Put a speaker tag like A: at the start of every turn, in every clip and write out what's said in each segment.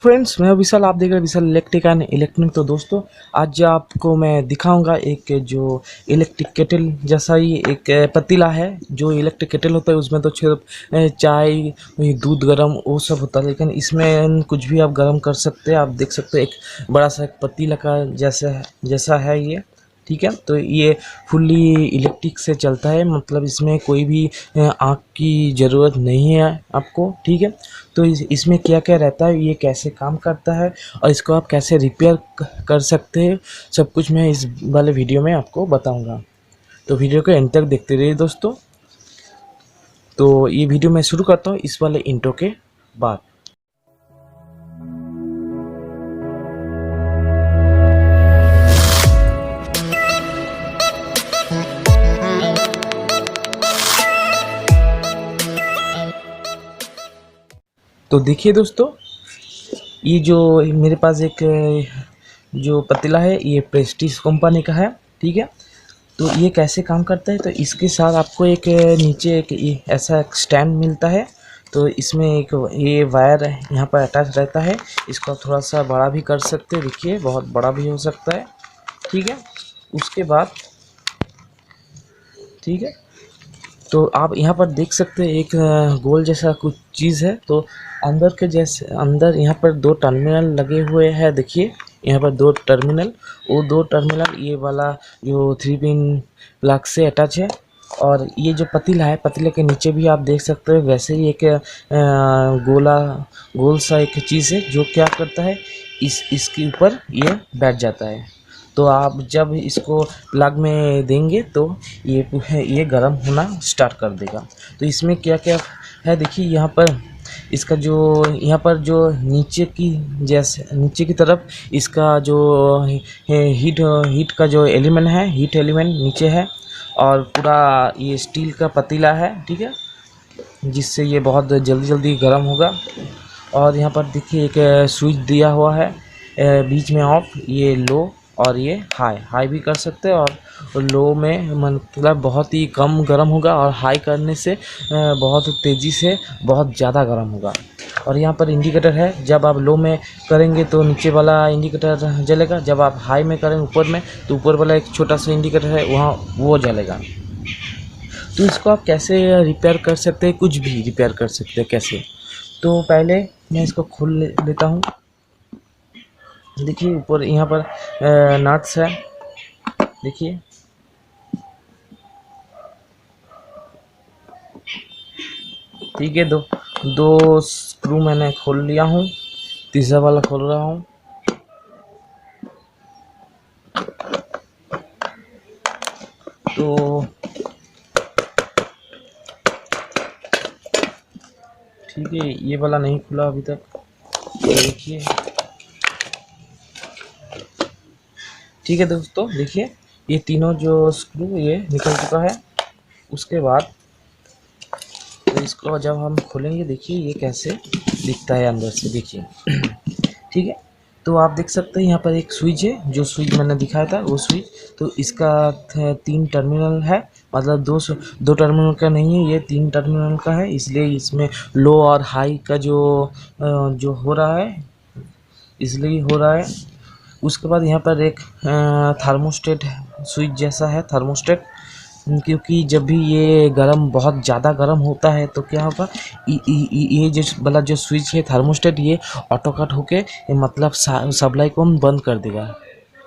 A: Friends, मैं विशाल, आप देख रहे हैं विशाल इलेक्ट्रिक एंड इलेक्ट्रॉनिक। तो दोस्तों, आज आपको मैं दिखाऊंगा एक जो इलेक्ट्रिक केटल जैसा ही एक पतीला है। जो इलेक्ट्रिक केटल होता है उसमें तो सिर्फ चाय, दूध गरम वो सब होता है, लेकिन इसमें कुछ भी आप गरम कर सकते हैं। आप देख सकते हैं एक बड़ा सा एक पतीला का जैसा है ये। ठीक है, तो ये फुल्ली इलेक्ट्रिक से चलता है, मतलब इसमें कोई भी आग की ज़रूरत नहीं है आपको। ठीक है, तो इसमें क्या क्या रहता है, ये कैसे काम करता है और इसको आप कैसे रिपेयर कर सकते हैं, सब कुछ मैं इस वाले वीडियो में आपको बताऊंगा। तो वीडियो को एंड तक देखते रहिए दोस्तों। तो ये वीडियो मैं शुरू करता हूँ इस वाले इंट्रो के बाद। तो देखिए दोस्तों, ये जो मेरे पास एक जो पतीला है ये प्रेस्टीज कंपनी का है। ठीक है, तो ये कैसे काम करता है, तो इसके साथ आपको एक नीचे एक ऐसा एक स्टैंड मिलता है। तो इसमें एक ये वायर यहाँ पर अटैच रहता है। इसको आप थोड़ा सा बड़ा भी कर सकते हैं, देखिए बहुत बड़ा भी हो सकता है। ठीक है, उसके बाद ठीक है, तो आप यहाँ पर देख सकते हैं एक गोल जैसा कुछ चीज़ है। तो अंदर के जैसे अंदर यहाँ पर दो टर्मिनल लगे हुए हैं, देखिए यहाँ पर दो टर्मिनल, वो दो टर्मिनल ये वाला जो 3 पिन प्लग से अटैच है। और ये जो पतीला है, पतीले के नीचे भी आप देख सकते हैं वैसे ही एक गोल सा एक चीज़ है जो क्या करता है, इसके ऊपर ये बैठ जाता है। तो आप जब इसको प्लग में देंगे तो ये गर्म होना स्टार्ट कर देगा। तो इसमें क्या क्या है देखिए, यहाँ पर इसका जो यहाँ पर जो नीचे की तरफ इसका जो हीट का जो एलिमेंट है, हीट एलिमेंट नीचे है। और पूरा ये स्टील का पतीला है, ठीक है, जिससे ये बहुत जल्दी जल्दी गर्म होगा। और यहाँ पर देखिए एक स्विच दिया हुआ है, बीच में ऑफ, ये लो और ये हाई भी कर सकते हैं। और लो में मतलब बहुत ही कम गर्म होगा, और हाई करने से बहुत तेज़ी से बहुत ज़्यादा गर्म होगा। और यहाँ पर इंडिकेटर है, जब आप लो में करेंगे तो नीचे वाला इंडिकेटर जलेगा, जब आप हाई में करेंगे ऊपर में तो ऊपर वाला एक छोटा सा इंडिकेटर है वहाँ वो जलेगा। तो इसको आप कैसे रिपेयर कर सकते हैं, कुछ भी रिपेयर कर सकते हैं कैसे। तो पहले मैं इसको खोल लेता हूँ। देखिए ऊपर यहाँ पर नट्स है, देखिए ठीक है। दो स्क्रू मैंने खोल लिया हूँ, तीसरा वाला खोल रहा हूँ। तो ठीक है, ये वाला नहीं खुला अभी तक, तो देखिए ठीक है दोस्तों, देखिए ये तीनों जो स्क्रू ये निकल चुका है। उसके बाद तो इसको जब हम खोलेंगे, देखिए ये कैसे दिखता है अंदर से, देखिए ठीक है। तो आप देख सकते हैं यहाँ पर एक स्विच है, जो स्विच मैंने दिखाया था वो स्विच। तो इसका 3 टर्मिनल है, मतलब दो टर्मिनल का नहीं है, ये 3 टर्मिनल का है। इसलिए इसमें लो और हाई का जो हो रहा है, इसलिए हो रहा है। उसके बाद यहाँ पर एक थर्मोस्टेट स्विच जैसा है, थर्मोस्टेट, क्योंकि जब भी ये गर्म बहुत ज़्यादा गर्म होता है तो क्या होगा, ये जो वाला जो स्विच है थर्मोस्टेट, ये ऑटो कट होके मतलब सप्लाई को बंद कर देगा।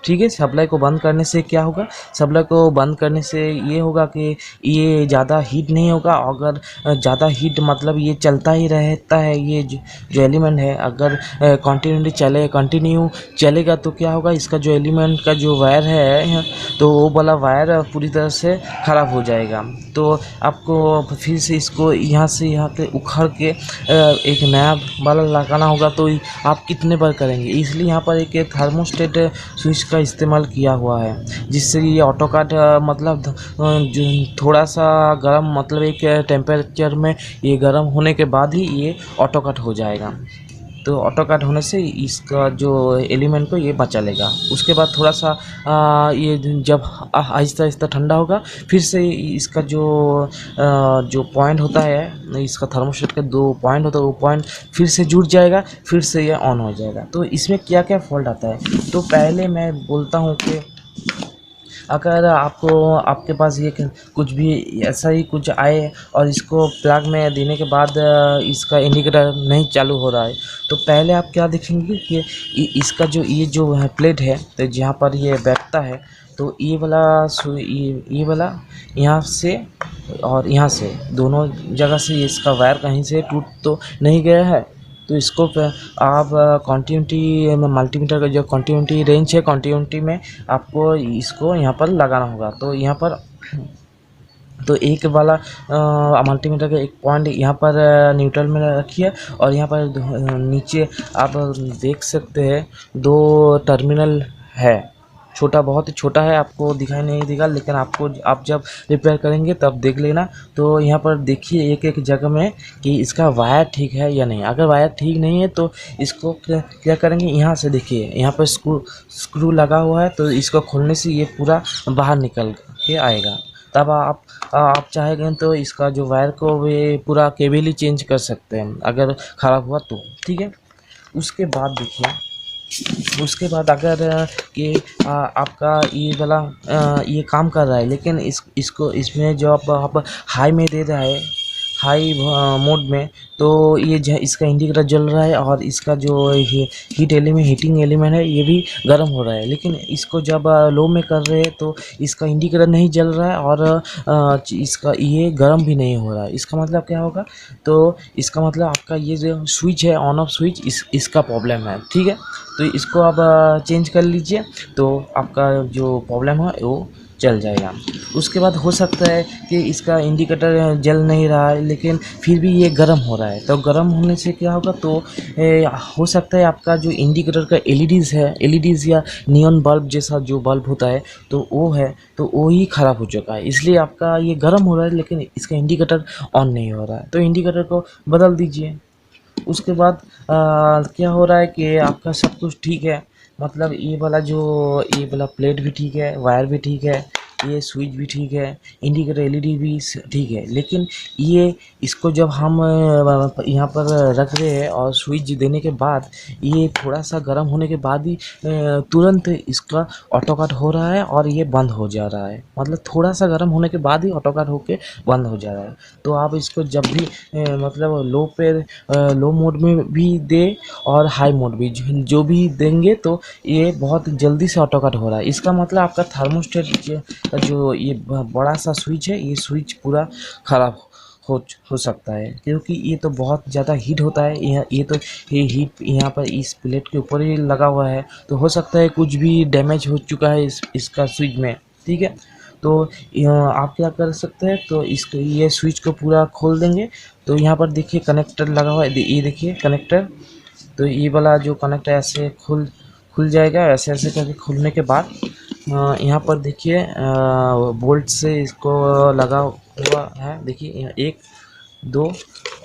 A: ठीक है, सप्लाई को बंद करने से क्या होगा, सप्लाई को बंद करने से ये होगा कि ये ज़्यादा हीट नहीं होगा। अगर ज़्यादा हीट मतलब ये चलता ही रहता है, ये जो एलिमेंट है अगर कंटिन्यू चलेगा तो क्या होगा, इसका जो एलिमेंट का जो वायर है तो वो वाला वायर पूरी तरह से ख़राब हो जाएगा। तो आपको फिर से इसको यहाँ से यहाँ पे उखाड़ के एक नया वाला लगाना होगा। तो आप कितने बार करेंगे, इसलिए यहाँ पर एक थर्मोस्टेट स्विच का इस्तेमाल किया हुआ है, जिससे ये ऑटो कट मतलब जो थोड़ा सा गर्म, मतलब एक टेम्परेचर में ये गर्म होने के बाद ही ये ऑटो कट हो जाएगा। तो ऑटो कट होने से इसका जो एलिमेंट को ये बचा लेगा। उसके बाद थोड़ा सा ये जब आहिस्ता आहिस्ता ठंडा होगा, फिर से इसका जो पॉइंट होता है, इसका थर्मोस्टेट का 2 पॉइंट होता है, वो पॉइंट फिर से जुड़ जाएगा, फिर से ये ऑन हो जाएगा। तो इसमें क्या क्या फॉल्ट आता है, तो पहले मैं बोलता हूँ कि अगर आपके पास ये कुछ भी ऐसा ही कुछ आए और इसको प्लग में देने के बाद इसका इंडिकेटर नहीं चालू हो रहा है, तो पहले आप क्या देखेंगे कि इसका ये जो है प्लेट है, तो जहाँ पर ये बैठता है, तो ये वाला ये वाला यहाँ से और यहाँ से दोनों जगह से इसका वायर कहीं से टूट तो नहीं गया है। तो इसको आप कॉन्टिन्यूटी में मल्टीमीटर का जो कॉन्टिन्यूटी रेंज है, कॉन्टिन्यूटी में आपको इसको यहाँ पर लगाना होगा। तो यहाँ पर तो एक वाला मल्टीमीटर का एक पॉइंट यहाँ पर न्यूट्रल में रखिए, और यहाँ पर नीचे आप देख सकते हैं 2 टर्मिनल है। छोटा, बहुत ही छोटा है, आपको दिखाई नहीं देगा, लेकिन आप जब रिपेयर करेंगे तब देख लेना। तो यहाँ पर देखिए एक एक जगह में कि इसका वायर ठीक है या नहीं। अगर वायर ठीक नहीं है तो इसको क्या करेंगे, यहाँ से देखिए यहाँ पर स्क्रू लगा हुआ है, तो इसको खोलने से ये पूरा बाहर निकल के आएगा। तब आप चाहेंगे तो इसका जो वायर को वे पूरा केबल ही चेंज कर सकते हैं अगर ख़राब हुआ तो, ठीक है। उसके बाद देखिए, उसके बाद अगर कि आपका ये वाला ये काम कर रहा है, लेकिन इसमें जो आप हाई में दे रहा है, हाई मोड में, तो ये इसका इंडिकेटर जल रहा है और इसका जो हीटिंग एलिमेंट है ये भी गर्म हो रहा है। लेकिन इसको जब लो में कर रहे हैं तो इसका इंडिकेटर नहीं जल रहा है और इसका ये गर्म भी नहीं हो रहा है। इसका मतलब क्या होगा, तो इसका मतलब आपका ये जो स्विच है, ऑन ऑफ स्विच, इसका प्रॉब्लम है, ठीक है। तो इसको आप चेंज कर लीजिए, तो आपका जो प्रॉब्लम है वो चल जाएगा। उसके बाद हो सकता है कि इसका इंडिकेटर जल नहीं रहा है, लेकिन फिर भी ये गर्म हो रहा है। तो गर्म होने से क्या होगा, तो हो सकता है आपका जो इंडिकेटर का एलईडीज़ है, एलईडीज़ या नियॉन बल्ब जैसा जो बल्ब होता है, तो वो है, तो वो ही ख़राब हो चुका है, इसलिए आपका ये गर्म हो रहा है, लेकिन इसका इंडिकेटर ऑन नहीं हो रहा है। तो इंडिकेटर को बदल दीजिए। उसके बाद क्या हो रहा है कि आपका सब कुछ ठीक है, मतलब ये वाला प्लेट भी ठीक है, वायर भी ठीक है, ये स्विच भी ठीक है, इंडिकेटर एलईडी भी ठीक है। लेकिन इसको जब हम यहाँ पर रख रहे हैं और स्विच देने के बाद ये थोड़ा सा गर्म होने के बाद ही तुरंत इसका ऑटो कट हो रहा है और ये बंद हो जा रहा है। मतलब थोड़ा सा गर्म होने के बाद ही ऑटो कट होके बंद हो जा रहा है। तो आप इसको जब भी मतलब लो मोड में भी दे और हाई मोड भी जो भी देंगे, तो ये बहुत जल्दी से ऑटो कट हो रहा है। इसका मतलब आपका थर्मोस्टेट जो ये बड़ा सा स्विच है, ये स्विच पूरा ख़राब हो सकता है, क्योंकि ये तो बहुत ज़्यादा हीट होता है। ये हीट यहाँ पर इस प्लेट के ऊपर ही लगा हुआ है, तो हो सकता है कुछ भी डैमेज हो चुका है इसका स्विच में, ठीक है। तो आप क्या कर सकते हैं, तो ये स्विच को पूरा खोल देंगे। तो यहाँ पर देखिए कनेक्टर लगा हुआ है, ये देखिए कनेक्टर। तो ये वाला जो कनेक्टर ऐसे खुल जाएगा, ऐसे ऐसे करके खुलने के बाद यहाँ पर देखिए बोल्ट से इसको लगा हुआ है, देखिए 1 2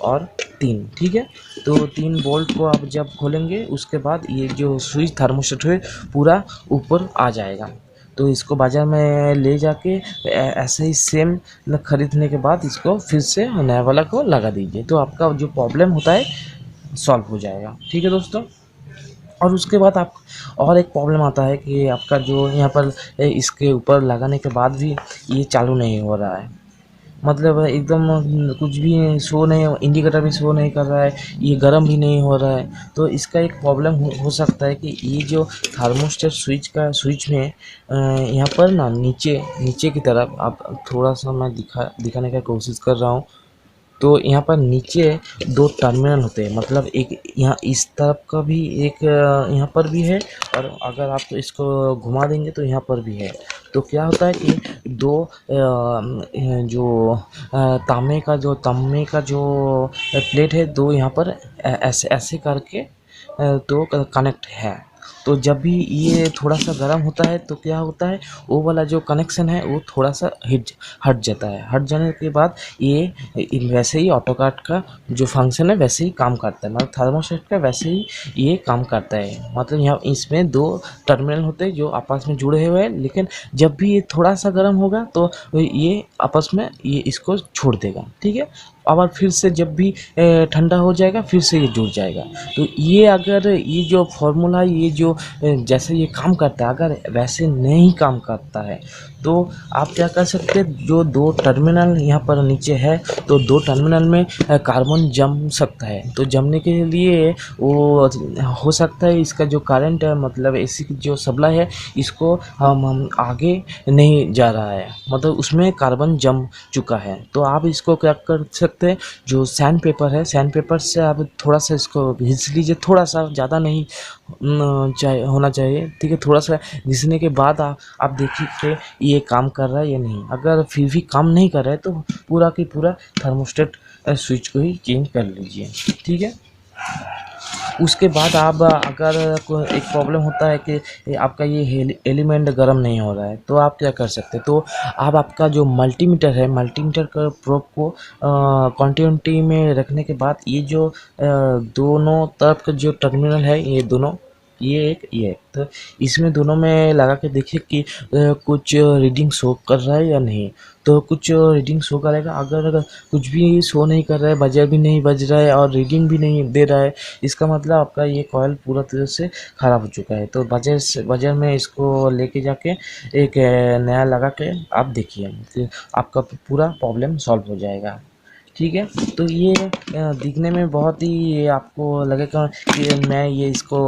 A: और 3, ठीक है। तो 3 बोल्ट को आप जब खोलेंगे, उसके बाद ये जो स्विच थर्मोस्टेट है पूरा ऊपर आ जाएगा। तो इसको बाज़ार में ले जाके ऐसे ही सेम ख़रीदने के बाद इसको फिर से नया वाला को लगा दीजिए, तो आपका जो प्रॉब्लम होता है सॉल्व हो जाएगा, ठीक है दोस्तों। और उसके बाद आप और एक प्रॉब्लम आता है कि आपका जो यहाँ पर इसके ऊपर लगाने के बाद भी ये चालू नहीं हो रहा है, मतलब एकदम कुछ भी शो नहीं, इंडिकेटर भी शो नहीं कर रहा है, ये गर्म भी नहीं हो रहा है। तो इसका एक प्रॉब्लम हो सकता है कि ये जो थर्मोस्टेट स्विच में यहाँ पर ना नीचे की तरफ, आप थोड़ा सा मैं दिखाने का कोशिश कर रहा हूँ। तो यहाँ पर नीचे 2 टर्मिनल होते हैं, मतलब एक यहाँ इस तरफ का भी एक यहाँ पर भी है, और अगर आप इसको घुमा देंगे तो यहाँ पर भी है। तो क्या होता है कि 2 जो तांबे का जो प्लेट है, 2 यहाँ पर ऐसे ऐसे करके तो कनेक्ट है। तो जब भी ये थोड़ा सा गर्म होता है तो क्या होता है, वो वाला जो कनेक्शन है वो थोड़ा सा हट जाता है। हट जाने के बाद ये वैसे ही ऑटोकाट का जो फंक्शन है वैसे ही काम करता है, मतलब थर्मोस्टेट का वैसे ही ये काम करता है। मतलब यहाँ इसमें दो टर्मिनल होते हैं जो आपस में जुड़े हुए हैं, लेकिन जब भी ये थोड़ा सा गर्म होगा तो ये आपस में ये इसको छोड़ देगा, ठीक है। और फिर से जब भी ठंडा हो जाएगा फिर से ये जुड़ जाएगा। तो ये अगर ये जो फॉर्मूला ये जो जैसे ये काम करता है, अगर वैसे नहीं काम करता है तो आप क्या कर सकते हैं, जो दो टर्मिनल यहाँ पर नीचे है तो दो टर्मिनल में कार्बन जम सकता है। तो जमने के लिए वो हो सकता है इसका जो करंट है, मतलब एसी की जो सप्लाई है इसको हम आगे नहीं जा रहा है, मतलब उसमें कार्बन जम चुका है। तो आप इसको क्या कर सकते हैं, जो सैंड पेपर है, सैंड पेपर से आप थोड़ा सा इसको घिस लीजिए, थोड़ा सा, ज़्यादा नहीं होना चाहिए, ठीक है। थोड़ा सा घिसने के बाद आप देखिए कि ये काम कर रहा है या नहीं। अगर फिर भी काम नहीं कर रहा है तो पूरा की पूरा थर्मोस्टेट स्विच को ही चेंज कर लीजिए, ठीक है। उसके बाद आप अगर कोई एक प्रॉब्लम होता है कि आपका ये एलिमेंट गर्म नहीं हो रहा है तो आप क्या कर सकते हैं, तो आप आपका जो मल्टीमीटर है, मल्टीमीटर का प्रोब को कंटिन्यूटी में रखने के बाद ये जो दोनों तरफ का जो टर्मिनल है, ये दोनों, ये एक, तो इसमें दोनों में लगा के देखिए कि कुछ रीडिंग शो कर रहा है या नहीं। तो कुछ रीडिंग शो करेगा। अगर कुछ भी शो नहीं कर रहा है, बजर भी नहीं बज रहा है और रीडिंग भी नहीं दे रहा है, इसका मतलब आपका ये कॉइल पूरा तरह से ख़राब हो चुका है। तो बजर में इसको लेके जाके एक नया लगा के आप देखिए, तो आपका पूरा प्रॉब्लम सॉल्व हो जाएगा, ठीक है। तो ये दिखने में बहुत ही आपको लगेगा कि मैं ये इसको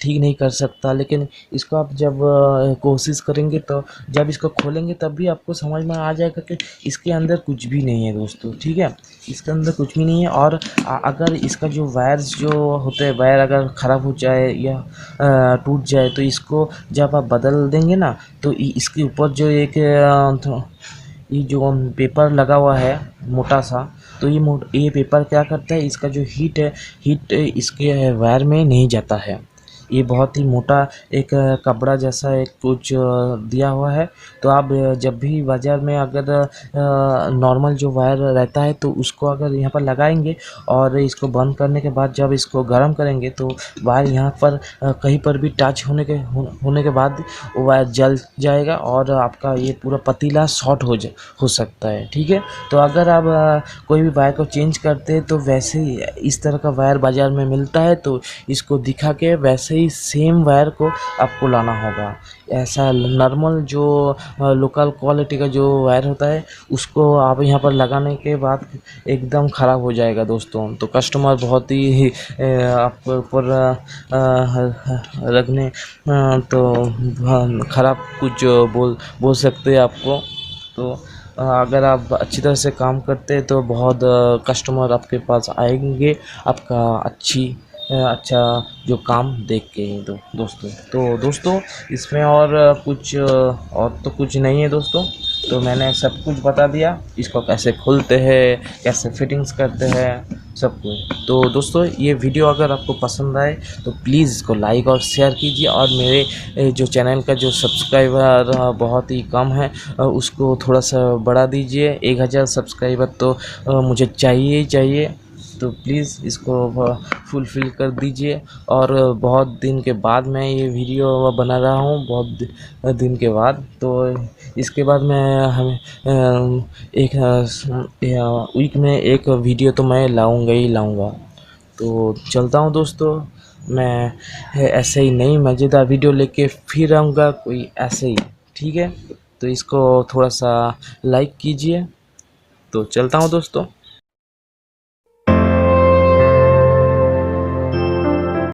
A: ठीक नहीं कर सकता, लेकिन इसको आप जब कोशिश करेंगे तो जब इसको खोलेंगे तब भी आपको समझ में आ जाएगा कि इसके अंदर कुछ भी नहीं है दोस्तों, ठीक है। इसके अंदर कुछ भी नहीं है। और अगर इसका जो वायर्स जो होते हैं, वायर अगर ख़राब हो जाए या टूट जाए तो इसको जब आप बदल देंगे ना, तो इसके ऊपर जो एक ये जो पेपर लगा हुआ है मोटा सा, तो ये पेपर क्या करता है, इसका जो हीट है, हीट इसके वायर में नहीं जाता है। ये बहुत ही मोटा एक कपड़ा जैसा एक कुछ दिया हुआ है। तो आप जब भी बाज़ार में अगर नॉर्मल जो वायर रहता है तो उसको अगर यहाँ पर लगाएंगे और इसको बंद करने के बाद जब इसको गर्म करेंगे तो वायर यहाँ पर कहीं पर भी टच होने के बाद वो वायर जल जाएगा और आपका ये पूरा पतीला शॉर्ट हो सकता है, ठीक है। तो अगर आप कोई भी वायर को चेंज करते हैं तो वैसे ही इस तरह का वायर बाज़ार में मिलता है, तो इसको दिखा के वैसे ही सेम वायर को आपको लाना होगा। ऐसा नॉर्मल जो लोकल क्वालिटी का जो वायर होता है उसको आप यहाँ पर लगाने के बाद एकदम ख़राब हो जाएगा दोस्तों। तो कस्टमर बहुत ही आपके ऊपर रखने तो ख़राब कुछ बोल सकते हैं आपको। तो अगर आप अच्छी तरह से काम करते हैं तो बहुत कस्टमर आपके पास आएंगे आपका अच्छा जो काम देख के ही। दोस्तों इसमें और तो कुछ नहीं है दोस्तों। तो मैंने सब कुछ बता दिया, इसको कैसे खोलते हैं, कैसे फिटिंग्स करते हैं, सब कुछ। तो दोस्तों ये वीडियो अगर आपको पसंद आए तो प्लीज़ इसको लाइक और शेयर कीजिए, और मेरे जो चैनल का जो सब्सक्राइबर बहुत ही कम है उसको थोड़ा सा बढ़ा दीजिए। 1000 सब्सक्राइबर तो मुझे चाहिए ही चाहिए। तो प्लीज़ इसको फुलफ़िल कर दीजिए। और बहुत दिन के बाद मैं ये वीडियो बना रहा हूँ, बहुत दिन के बाद। तो इसके बाद मैं एक वीक में एक वीडियो तो मैं लाऊंगा ही लाऊंगा। तो चलता हूँ दोस्तों, मैं ऐसे ही नई मज़ेदार वीडियो लेके फिर आऊँगा कोई ऐसे ही, ठीक है। तो इसको थोड़ा सा लाइक कीजिए। तो चलता हूँ दोस्तों।